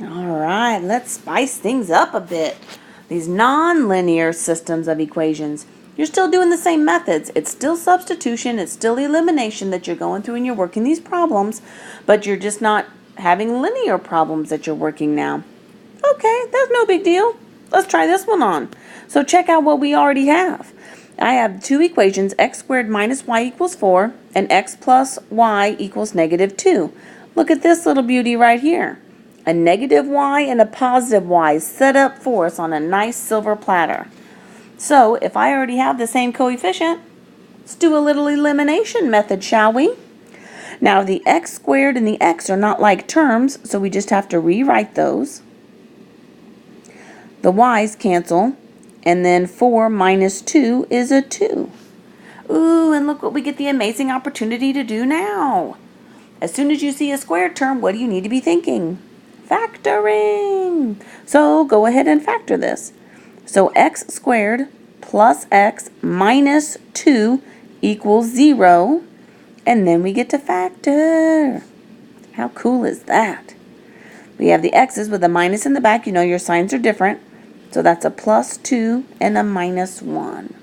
All right, let's spice things up a bit. These nonlinear systems of equations, you're still doing the same methods. It's still substitution, it's still elimination that you're going through and you're working these problems, but you're just not having linear problems that you're working now. Okay, that's no big deal. Let's try this one on. So check out what we already have. I have two equations, x squared minus y equals 4 and x plus y equals negative 2. Look at this little beauty right here. A negative y and a positive y set up for us on a nice silver platter. So if I already have the same coefficient, let's do a little elimination method, shall we? Now the x squared and the x are not like terms, so we just have to rewrite those. The y's cancel, and then 4 minus 2 is a 2. Ooh, and look what we get the amazing opportunity to do now. As soon as you see a squared term, what do you need to be thinking? Factoring. So go ahead and factor this. So x squared plus x minus 2 equals 0. And then we get to factor. How cool is that? We have the x's with a minus in the back. You know your signs are different. So that's a plus 2 and a minus 1.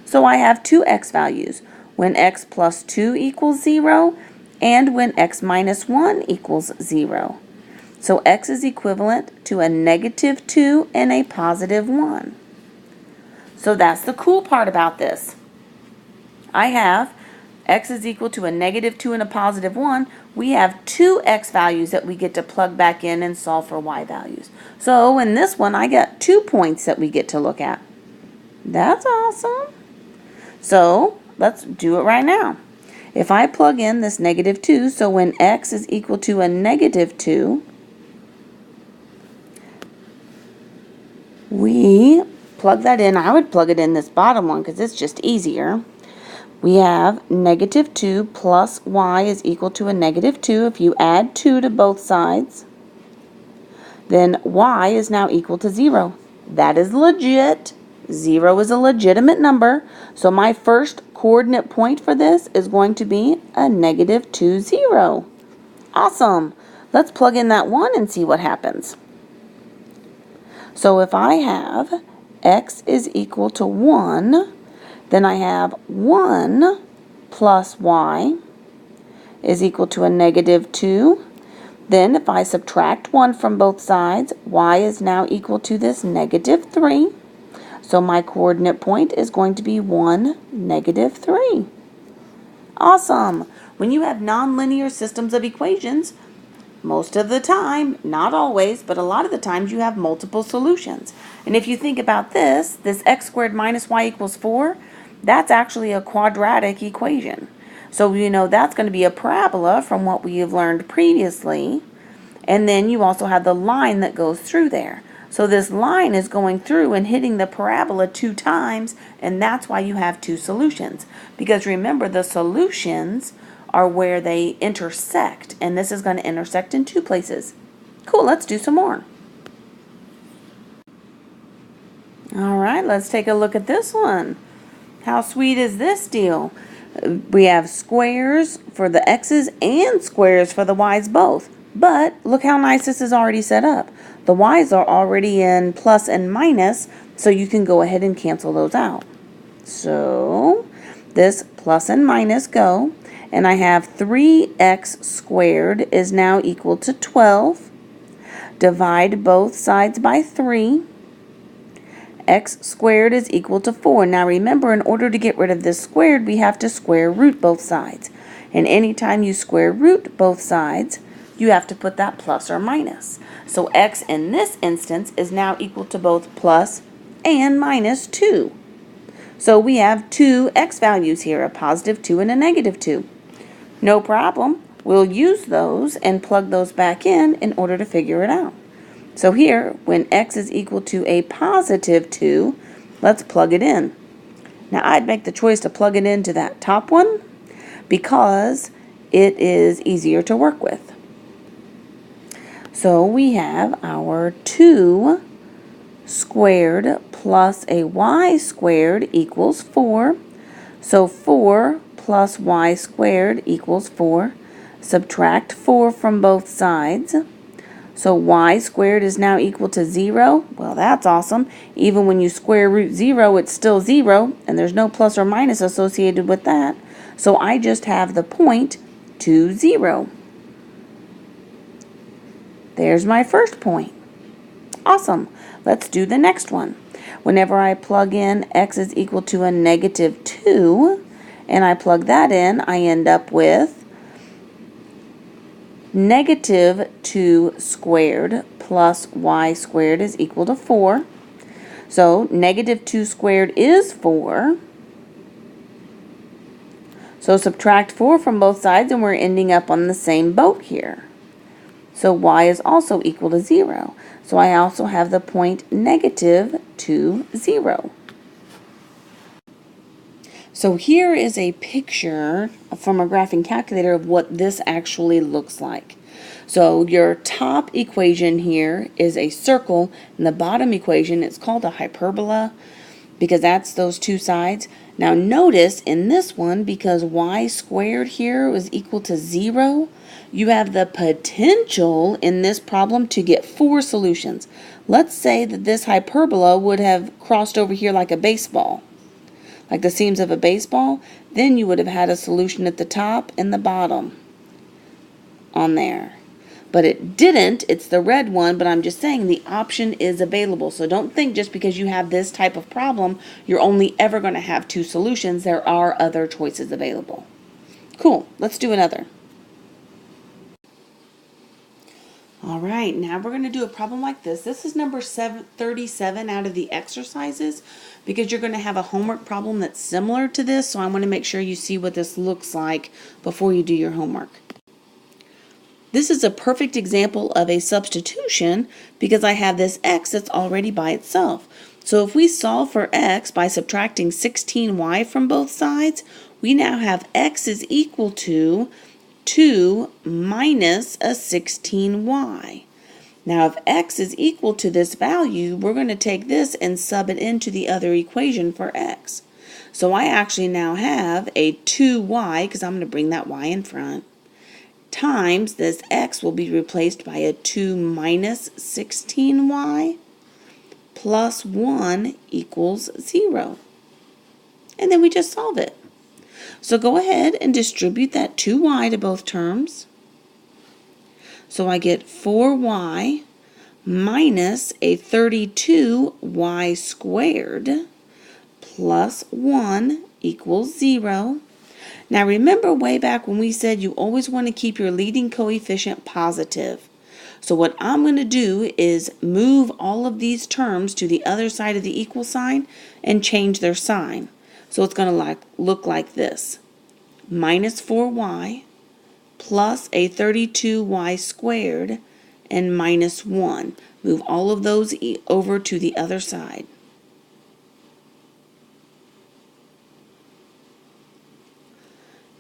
So I have two x values. When x plus 2 equals 0 and when x minus 1 equals 0. So x is equivalent to a negative 2 and a positive 1. So that's the cool part about this. I have x is equal to a negative 2 and a positive 1. We have two x values that we get to plug back in and solve for y values. So in this one, I got 2 points that we get to look at. That's awesome. So let's do it right now. If I plug in this negative 2, so when x is equal to a negative 2, we plug that in. I would plug it in this bottom one because it's just easier. We have negative 2 plus y is equal to a negative 2. If you add 2 to both sides, then y is now equal to 0. That is legit. 0 is a legitimate number. So my first coordinate point for this is going to be a negative 2, 0. Awesome. Let's plug in that 1 and see what happens. So if I have x is equal to 1, then I have 1 plus y is equal to a negative 2. Then if I subtract 1 from both sides, y is now equal to this negative 3. So my coordinate point is going to be 1, negative 3. Awesome. When you have nonlinear systems of equations, most of the time, not always, but a lot of the times you have multiple solutions. And if you think about this x squared minus y equals 4, that's actually a quadratic equation. So you know that's going to be a parabola from what we have learned previously. And then you also have the line that goes through there. So this line is going through and hitting the parabola 2 times, and that's why you have two solutions. Because remember, the solutions are where they intersect, and this is going to intersect in 2 places. Cool, let's do some more. All right, let's take a look at this one. How sweet is this deal? We have squares for the x's and squares for the y's both. But look how nice this is already set up. The y's are already in plus and minus, so you can go ahead and cancel those out. So this plus and minus go, and I have 3x squared is now equal to 12. Divide both sides by 3. X squared is equal to 4. Now remember, in order to get rid of this squared, we have to square root both sides. And anytime you square root both sides, you have to put that plus or minus. So x in this instance is now equal to both plus and minus 2. So we have two x values here, a positive 2 and a negative 2. No problem. We'll use those and plug those back in order to figure it out. So here, when x is equal to a positive 2, let's plug it in. Now I'd make the choice to plug it into that top one because it is easier to work with. So we have our 2 squared plus a y squared equals 4. So 4 plus y squared equals 4. Subtract 4 from both sides. So y squared is now equal to 0. Well, that's awesome. Even when you square root 0, it's still 0, and there's no plus or minus associated with that. So I just have the point 2, 0. There's my first point. Awesome. Let's do the next one. Whenever I plug in x is equal to a negative 2, and I plug that in, I end up with negative 2 squared plus y squared is equal to 4. So negative 2 squared is 4. So subtract 4 from both sides and we're ending up on the same boat here. So y is also equal to 0. So I also have the point negative 2, 0. So here is a picture from a graphing calculator of what this actually looks like. So your top equation here is a circle, and the bottom equation, it's called a hyperbola because that's those two sides. Now notice in this one, because y squared here was equal to 0, you have the potential in this problem to get 4 solutions. Let's say that this hyperbola would have crossed over here like a baseball, like the seams of a baseball. Then you would have had a solution at the top and the bottom on there. But it didn't. It's the red one, but I'm just saying the option is available. So don't think just because you have this type of problem, you're only ever going to have 2 solutions. There are other choices available. Cool. Let's do another. All right, now we're going to do a problem like this. This is number 37 out of the exercises because you're going to have a homework problem that's similar to this. So I want to make sure you see what this looks like before you do your homework. This is a perfect example of a substitution because I have this x that's already by itself. So if we solve for x by subtracting 16y from both sides, we now have x is equal to 2 minus a 16y. Now if x is equal to this value, we're going to take this and sub it into the other equation for x. So I actually now have a 2y, because I'm going to bring that y in front, times this x will be replaced by a 2 minus 16y plus 1 equals 0. And then we just solve it. So go ahead and distribute that 2y to both terms. So I get 4y minus a 32y squared plus 1 equals 0. Now remember way back when we said you always want to keep your leading coefficient positive. So what I'm going to do is move all of these terms to the other side of the equal sign and change their sign. So it's going to look like this. Minus 4y plus a 32y squared and minus 1. Move all of those over to the other side.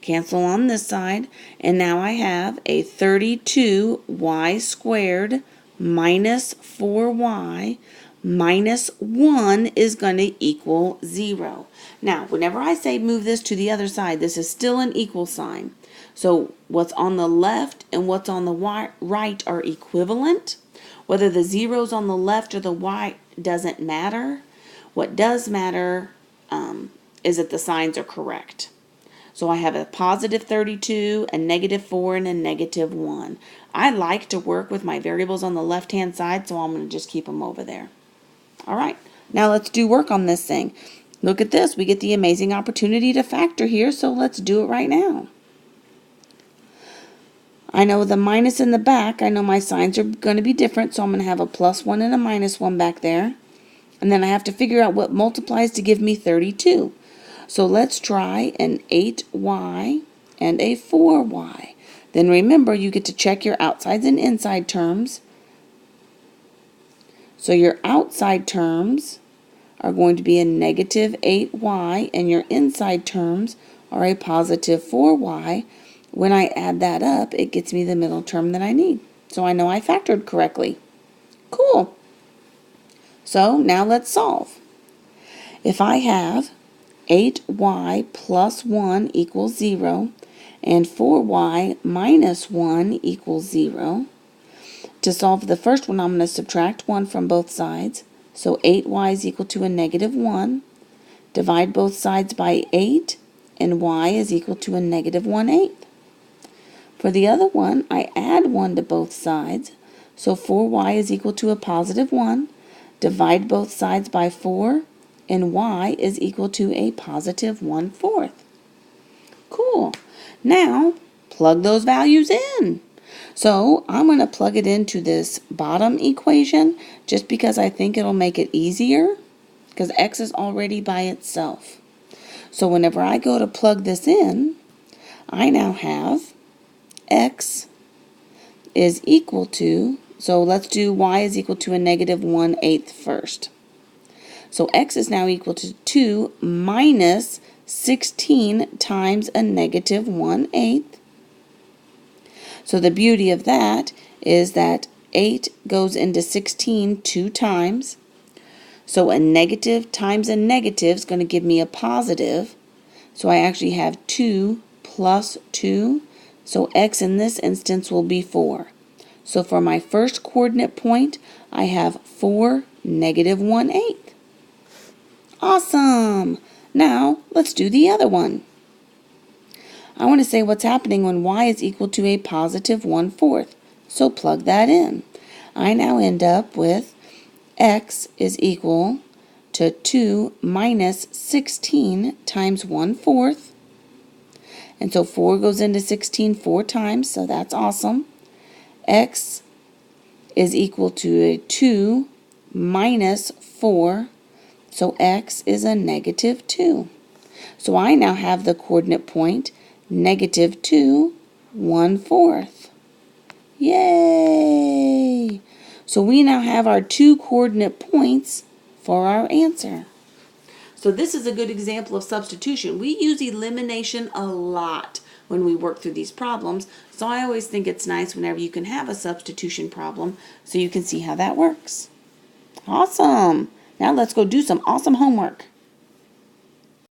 Cancel on this side, and now I have a 32y squared minus 4y minus 1 is going to equal 0. Now, whenever I say move this to the other side, this is still an equal sign. So what's on the left and what's on the right are equivalent. Whether the zero's on the left or the right doesn't matter. What does matter is that the signs are correct. So I have a positive 32, a negative 4, and a negative 1. I like to work with my variables on the left-hand side, so I'm going to just keep them over there. All right, now let's do work on this thing. Look at this. We get the amazing opportunity to factor here, so let's do it right now. I know the minus in the back. I know my signs are going to be different, so I'm going to have a plus 1 and a minus 1 back there. And then I have to figure out what multiplies to give me 32. So let's try an 8y and a 4y. Then remember, you get to check your outsides and inside terms. So your outside terms are going to be a negative 8y, and your inside terms are a positive 4y. When I add that up, it gets me the middle term that I need. So I know I factored correctly. Cool. So now let's solve. If I have 8y plus 1 equals 0, and 4y minus 1 equals 0, To solve the first one, I'm going to subtract 1 from both sides. So 8y is equal to a negative 1. Divide both sides by 8, and y is equal to a negative 1/8. For the other one, I add 1 to both sides. So 4y is equal to a positive 1. Divide both sides by 4, and y is equal to a positive 1/4. Cool. Now, plug those values in. So I'm going to plug it into this bottom equation just because I think it'll make it easier, because x is already by itself. So whenever I go to plug this in, I now have x is equal to, so let's do y is equal to a negative 1/8 first. So x is now equal to 2 minus 16 times a negative 1/8. So the beauty of that is that 8 goes into 16 2 times. So a negative times a negative is going to give me a positive. So I actually have 2 plus 2. So x in this instance will be 4. So for my first coordinate point, I have 4 negative 1/8. Awesome! Now let's do the other one. I want to say what's happening when y is equal to a positive 1/4. So plug that in. I now end up with x is equal to 2 minus 16 times 1/4. And so 4 goes into 16 4 times, so that's awesome. X is equal to a 2 minus 4, so x is a negative 2. So I now have the coordinate point negative 2 1/4. Yay! So we now have our 2 coordinate points for our answer. So this is a good example of substitution. We use elimination a lot when we work through these problems, so I always think it's nice whenever you can have a substitution problem so you can see how that works. Awesome! Now let's go do some awesome homework.